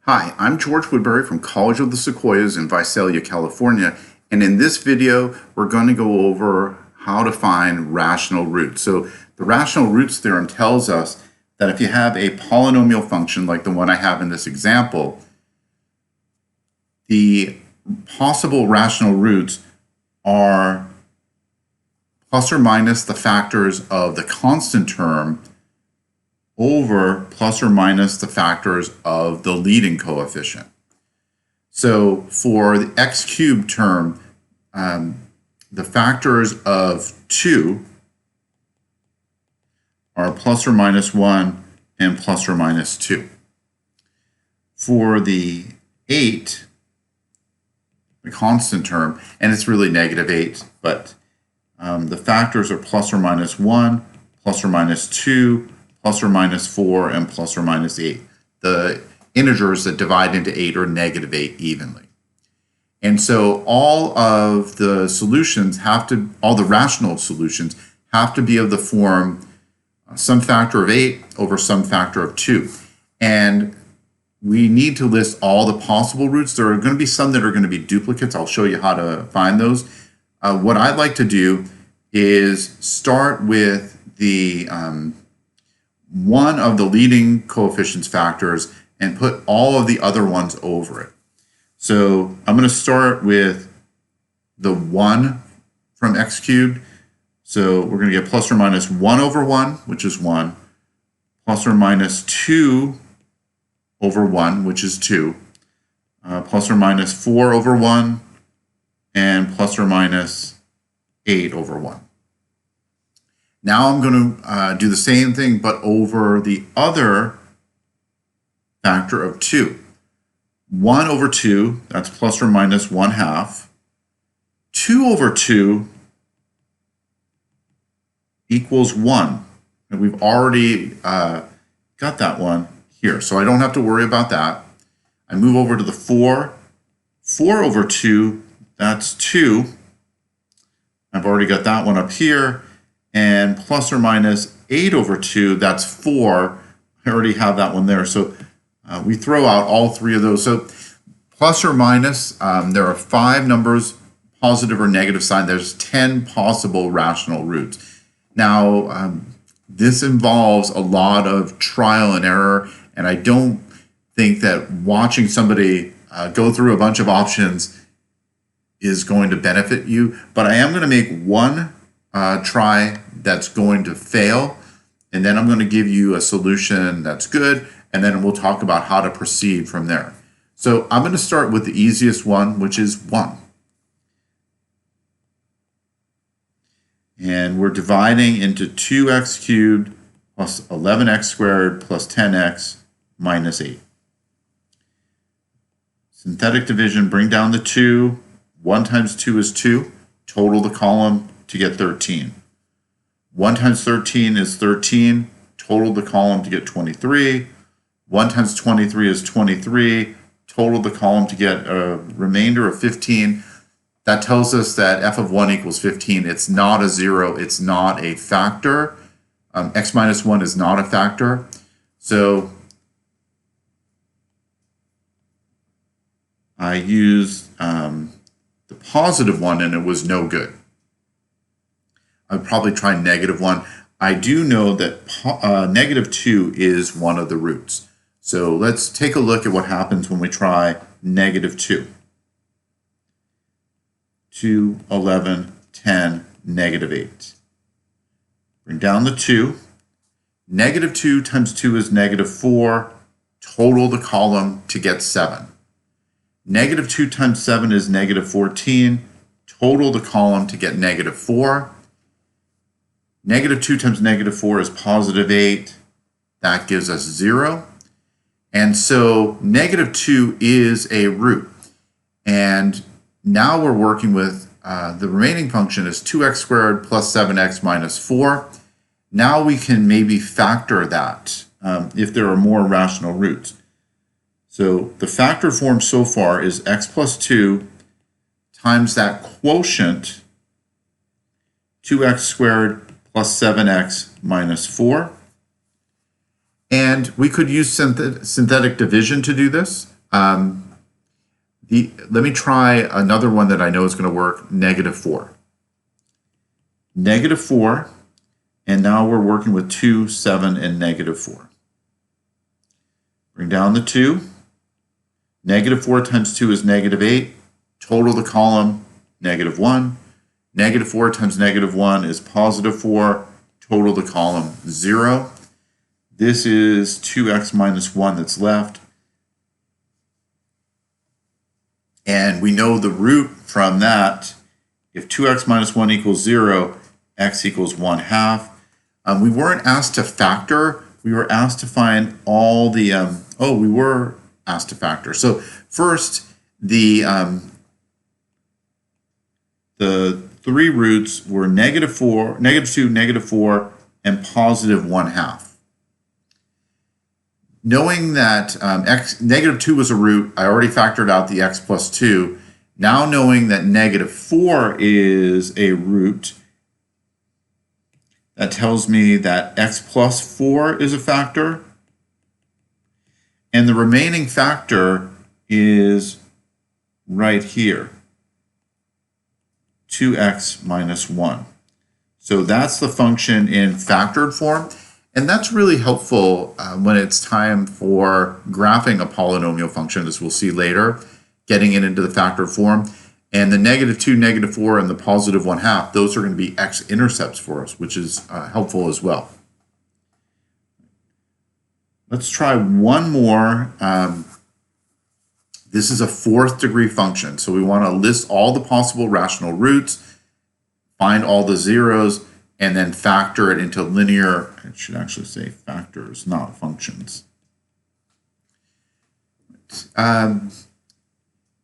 Hi, I'm George Woodbury from College of the Sequoias in Visalia, California, and in this video we're going to go over how to find rational roots. So the Rational Roots Theorem tells us that if you have a polynomial function like the one I have in this example, the possible rational roots are plus or minus the factors of the constant term over plus or minus the factors of the leading coefficient. So for the x cubed term, the factors of 2 are plus or minus 1 and plus or minus 2. For the 8, the constant term, and it's really negative 8, but the factors are plus or minus 1, plus or minus 2, plus or minus 4, and plus or minus 8. The integers that divide into 8 are negative 8 evenly. And so all of the solutions all the rational solutions have to be of the form some factor of 8 over some factor of 2. And we need to list all the possible roots. There are going to be some that are going to be duplicates. I'll show you how to find those. What I'd like to do is start with the one of the leading coefficients factors and put all of the other ones over it. So I'm going to start with the 1 from x cubed. So we're going to get plus or minus 1 over 1, which is 1, plus or minus 2 over 1, which is 2, plus or minus 4 over 1, and plus or minus 8 over 1. Now I'm going to do the same thing, but over the other factor of 2. 1 over 2, that's plus or minus 1/2. 2 over 2 equals 1. And we've already got that one here, so I don't have to worry about that. I move over to the 4. 4 over 2, that's 2. I've already got that one up here. And plus or minus 8 over 2, that's 4. I already have that one there. So we throw out all three of those. So plus or minus, there are 5 numbers, positive or negative sign. There's 10 possible rational roots. Now, this involves a lot of trial and error, and I don't think that watching somebody go through a bunch of options is going to benefit you. But I am going to make one try that's going to fail, and then I'm going to give you a solution that's good, and then we'll talk about how to proceed from there. So I'm going to start with the easiest one, which is 1. And we're dividing into 2x cubed plus 11x squared plus 10x minus 8. Synthetic division, bring down the 2. 1 times 2 is 2. Total the column to get 13. 1 times 13 is 13. Total the column to get 23. 1 times 23 is 23. Total the column to get a remainder of 15. That tells us that f of 1 equals 15. It's not a 0. It's not a factor. X minus 1 is not a factor. So I used the positive one, and it was no good. I'd probably try negative 1. I do know that negative 2 is one of the roots. So let's take a look at what happens when we try negative 2. 2, 11, 10, negative 8. Bring down the 2. Negative 2 times 2 is negative 4. Total the column to get 7. Negative 2 times 7 is negative 14. Total the column to get negative 4. Negative 2 times negative 4 is positive 8. That gives us 0. And so negative 2 is a root. And now we're working with the remaining function is 2x squared plus 7x minus 4. Now we can maybe factor that if there are more rational roots. So the factor form so far is x plus 2 times that quotient, 2x squared plus 7x minus 4. And we could use synthetic division to do this. Let me try another one that I know is going to work, -4. -4, and now we're working with 2, 7, and -4. Bring down the 2. -4 times 2 is -8. Total the column, -1. -4 times -1 is +4. Total the column, 0. This is 2x minus 1 that's left. And we know the root from that. If 2x minus 1 equals 0, x equals 1/2. We weren't asked to factor. We were asked to find all the, we were asked to factor. So first, the 3 roots were -4, -2, -4, and +1/2. Knowing that -2 was a root, I already factored out the x plus 2. Now knowing that -4 is a root, that tells me that x plus 4 is a factor. And the remaining factor is right here, 2x minus 1. So that's the function in factored form. And that's really helpful when it's time for graphing a polynomial function, as we'll see later, getting it into the factored form. And the -2, -4, and the +1/2, those are going to be x-intercepts for us, which is helpful as well. Let's try one more. This is a 4th degree function. So we want to list all the possible rational roots, find all the zeros, and then factor it into linear. It should actually say factors, not functions.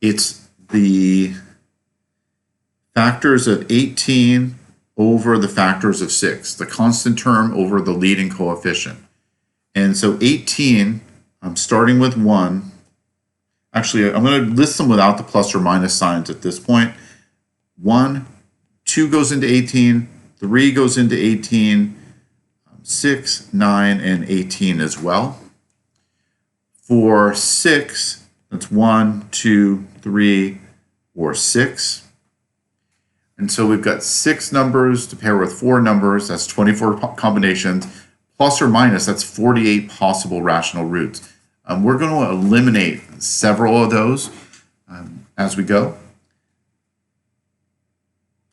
It's the factors of 18 over the factors of 6, the constant term over the leading coefficient. And so 18, I'm starting with 1. Actually, I'm going to list them without the plus or minus signs at this point. 1, 2 goes into 18, 3 goes into 18, 6, 9, and 18 as well. For 6, that's 1, 2, 3, or 6. And so we've got 6 numbers to pair with 4 numbers. That's 24 combinations. Plus or minus, that's 48 possible rational roots. We're going to eliminate several of those as we go.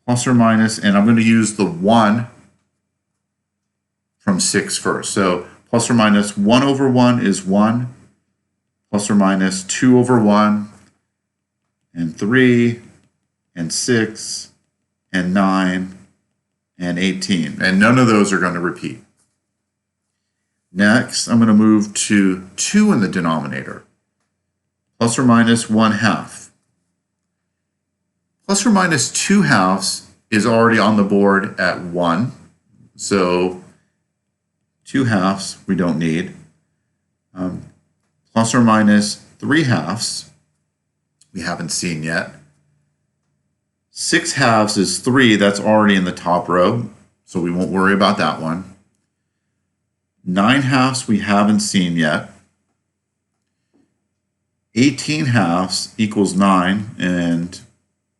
Plus or minus, and I'm going to use the 1 from 6 first. So plus or minus 1 over 1 is 1. Plus or minus 2 over 1, and 3, and 6, and 9, and 18. And none of those are going to repeat. Next, I'm going to move to 2 in the denominator. Plus or minus 1/2. Plus or minus 2/2 is already on the board at 1. So 2/2 we don't need. Plus or minus 3/2 we haven't seen yet. 6/2 is 3. That's already in the top row, so we won't worry about that one. 9/2 we haven't seen yet. 18/2 equals 9, and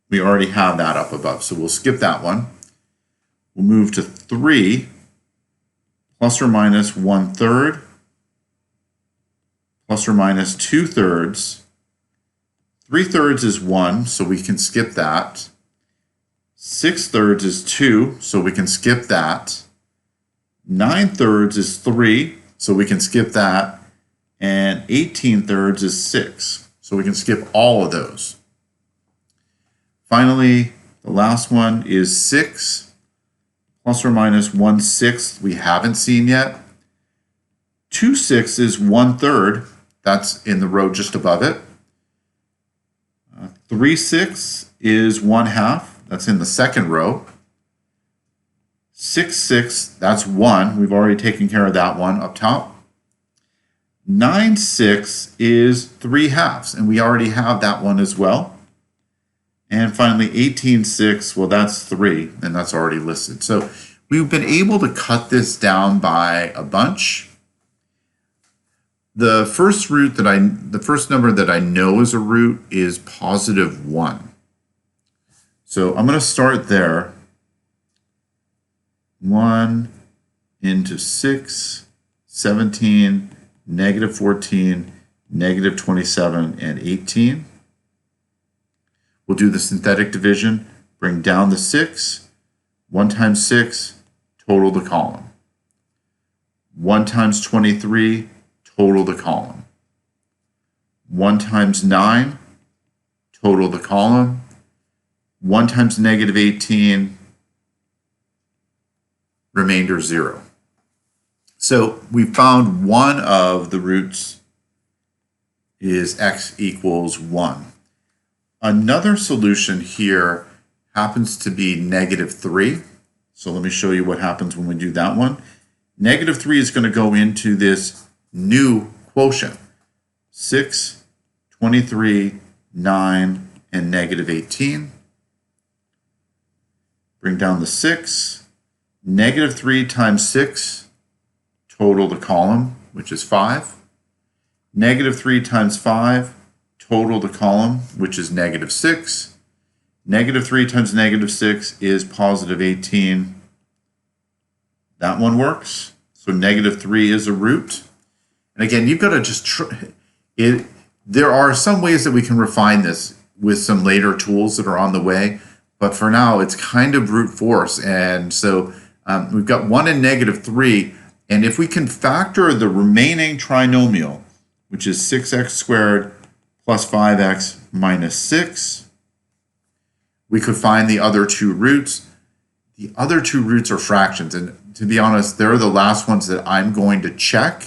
we already have that up above, so we'll skip that one. We'll move to 3, plus or minus 1/3, plus or minus 2/3. 3/3 is 1, so we can skip that. 6/3 is 2, so we can skip that. 9/3 is 3, so we can skip that. And 18/3 is 6, so we can skip all of those. Finally, the last one is 6, plus or minus 1/6 we haven't seen yet. 2/6 is 1/3, that's in the row just above it. 3/6 is 1/2, that's in the second row. 6/6, that's 1. We've already taken care of that one up top. 9/6 is 3/2, and we already have that one as well. And finally, 18/6, well, that's 3, and that's already listed. So we've been able to cut this down by a bunch. The first number that I know is a root is positive 1. So I'm going to start there. 1 into 6, 17, negative 14, negative 27, and 18. We'll do the synthetic division. Bring down the 6. 1 times 6, total the column. 1 times 23, total the column. 1 times 9, total the column. 1 times negative 18, remainder 0. So we found one of the roots is x equals 1. Another solution here happens to be negative 3. So let me show you what happens when we do that one. Negative 3 is going to go into this new quotient. 6, 23, 9, and negative 18. Bring down the 6. Negative 3 times 6, total the column, which is 5. Negative 3 times 5, total the column, which is negative 6. Negative 3 times negative 6 is positive 18. That one works. So negative 3 is a root. And again, you've got to just there are some ways that we can refine this with some later tools that are on the way. But for now, it's kind of brute force. And so we've got 1 and negative 3. And if we can factor the remaining trinomial, which is 6x squared plus 5x minus 6, we could find the other two roots. The other two roots are fractions. And to be honest, they're the last ones that I'm going to check.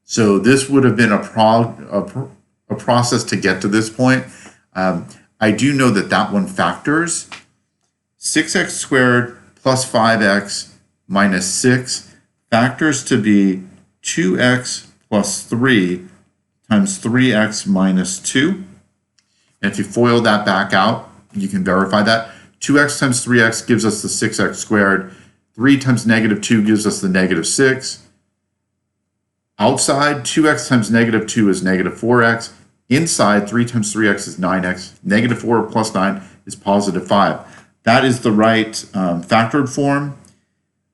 So this would have been a process to get to this point. I do know that that one factors. 6x squared plus 5x minus 6 factors to be 2x plus 3 times 3x minus 2. And if you FOIL that back out, you can verify that. 2x times 3x gives us the 6x squared. 3 times negative 2 gives us the negative 6. Outside, 2x times negative 2 is negative 4x. Inside, 3 times 3x is 9x. Negative 4 plus 9 is positive 5. That is the right factored form.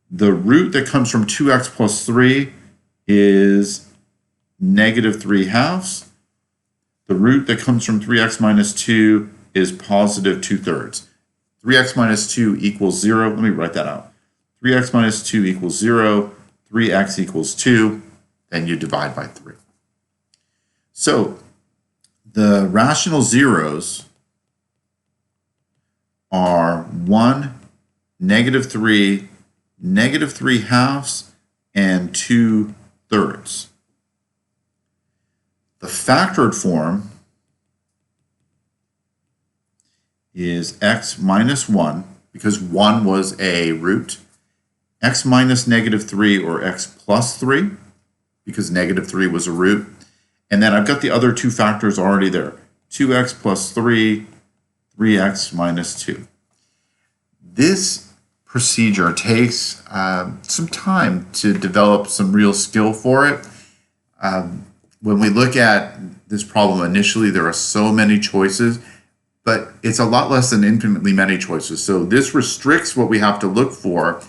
The root that comes from 2x plus 3 is negative 3 halves. The root that comes from 3x minus 2 is positive 2/3. 3x minus 2 equals 0. Let me write that out. 3x minus 2 equals 0. 3x equals 2. Then you divide by 3. So the rational zeros are 1, negative 3, negative 3 halves, and 2/3. The factored form is x minus 1, because 1 was a root, x minus negative 3 or x plus 3, because negative 3 was a root. And then I've got the other two factors already there. 2x plus 3, 3x minus 2. This procedure takes some time to develop some real skill for it. When we look at this problem initially, there are so many choices, but it's a lot less than infinitely many choices. So this restricts what we have to look for.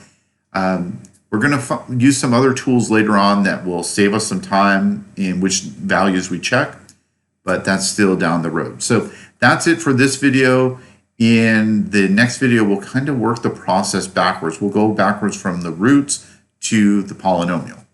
We're going to use some other tools later on that will save us some time in which values we check, but that's still down the road. So that's it for this video. In the next video, we'll kind of work the process backwards. We'll go backwards from the roots to the polynomial.